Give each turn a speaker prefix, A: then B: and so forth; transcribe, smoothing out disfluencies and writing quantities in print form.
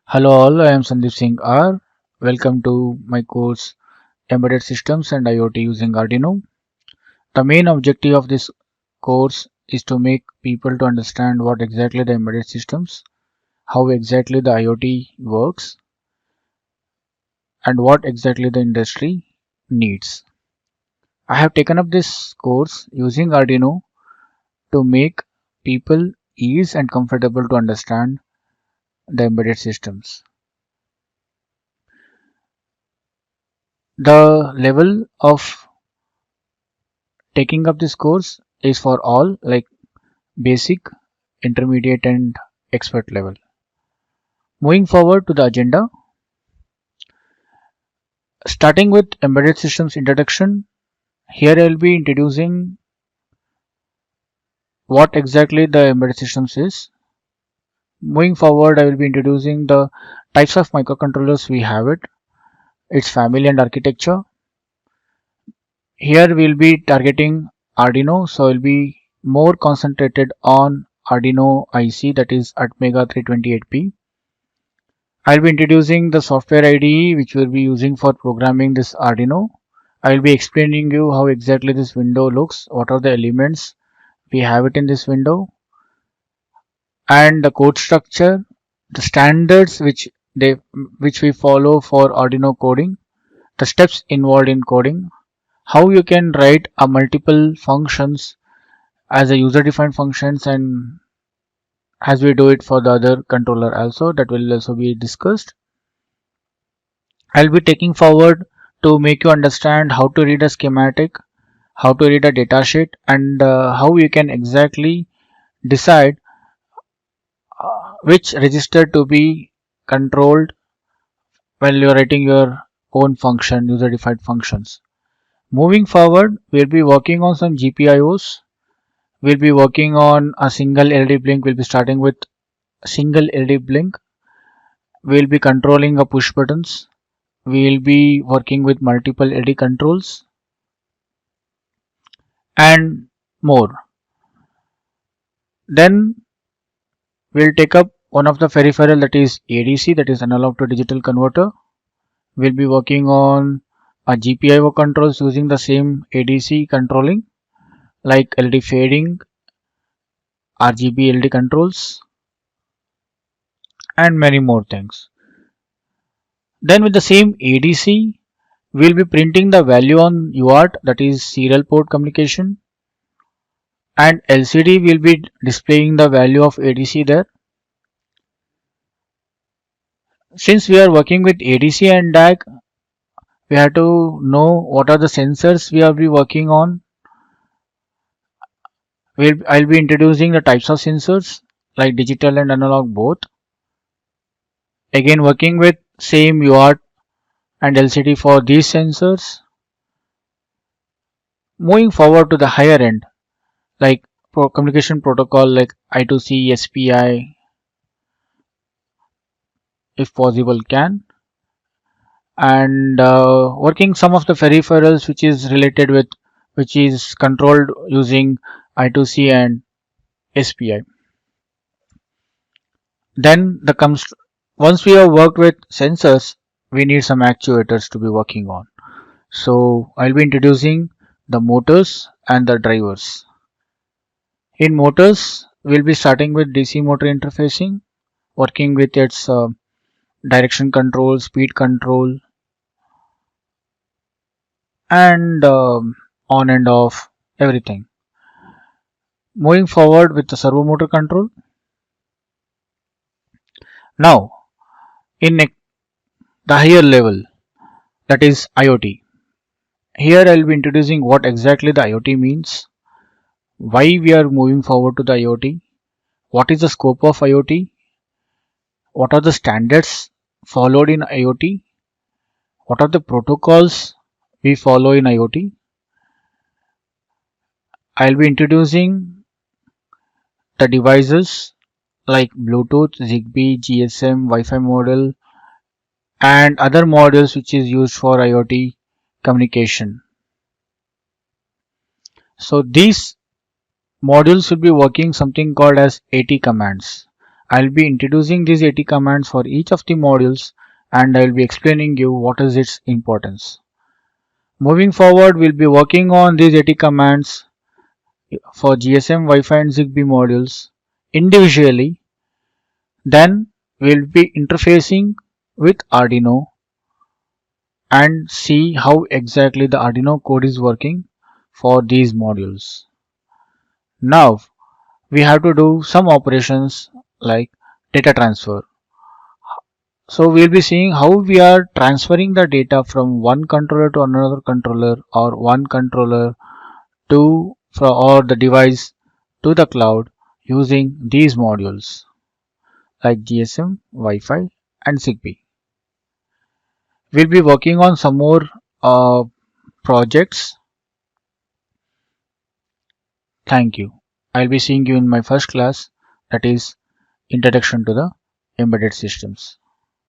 A: Hello all, I am Sandeep Singh R. Welcome to my course Embedded Systems and IoT using Arduino. The main objective of this course is to make people to understand what exactly the embedded systems, how exactly the IoT works, and what exactly the industry needs. I have taken up this course using Arduino to make people ease and comfortable to understand the embedded systems. The level of taking up this course is for all, like basic, intermediate, and expert level. Moving forward to the agenda, starting with embedded systems introduction. Here I will be introducing what exactly the embedded systems is. Moving forward, I will be introducing the types of microcontrollers we have its family and architecture. Here we will be targeting Arduino, so I will be more concentrated on Arduino IC, that is Atmega 328P. I'll be introducing the software IDE which we'll be using for programming this Arduino. I will be explaining you how exactly this window looks, what are the elements we have it in this window, and the code structure, the standards which we follow for Arduino coding, the steps involved in coding, how you can write a multiple functions as a user defined functions, and as we do it for the other controller also, that will also be discussed. I'll be taking forward to make you understand how to read a schematic, how to read a datasheet, and how you can exactly decide which register to be controlled while you're writing your own function, user defined functions. Moving forward, we'll be working on some GPIOs. We'll be working on a single LED blink. We'll be starting with single LED blink. We'll be controlling a push buttons. We'll be working with multiple LED controls and more. Then we'll take up one of the peripheral, that is ADC, that is analog to digital converter. We'll be working on a GPIO controls using the same ADC controlling, like LED fading, RGB LED controls, and many more things. Then with the same ADC, we'll be printing the value on UART, that is serial port communication, and LCD will be displaying the value of ADC there. Since we are working with ADC and DAC, we have to know what are the sensors we will be working on. I'll be introducing the types of sensors like digital and analog both. Again, working with same UART and LCD for these sensors. Moving forward to the higher end, like communication protocol like I2C, SPI, if possible can, and working some of the peripherals which is controlled using I2C and SPI. Then once we have worked with sensors, we need some actuators to be working on. So I'll be introducing the motors and the drivers. In motors, we'll be starting with DC motor interfacing, working with its direction control, speed control, and on and off, everything. Moving forward with the servo motor control. Now, in the higher level, that is IoT. Here I'll be introducing what exactly the IoT means, why we are moving forward to the IoT, what is the scope of IoT, what are the standards followed in IoT, what are the protocols we follow in IoT. I'll be introducing the devices like Bluetooth, Zigbee, GSM, Wi-Fi model, and other modules which is used for IoT communication. So these modules will be working something called as AT commands. I'll be introducing these AT commands for each of the modules and I'll be explaining you what is its importance. Moving forward, we'll be working on these AT commands for GSM, Wi-Fi and Zigbee modules individually. Then we'll be interfacing with Arduino and see how exactly the Arduino code is working for these modules. Now we have to do some operations like data transfer. So we'll be seeing how we are transferring the data from one controller to another controller or one controller to or the device to the cloud using these modules like GSM, Wi-Fi and Zigbee. We'll be working on some more projects. Thank you. I'll be seeing you in my first class, that is Introduction to the Embedded Systems.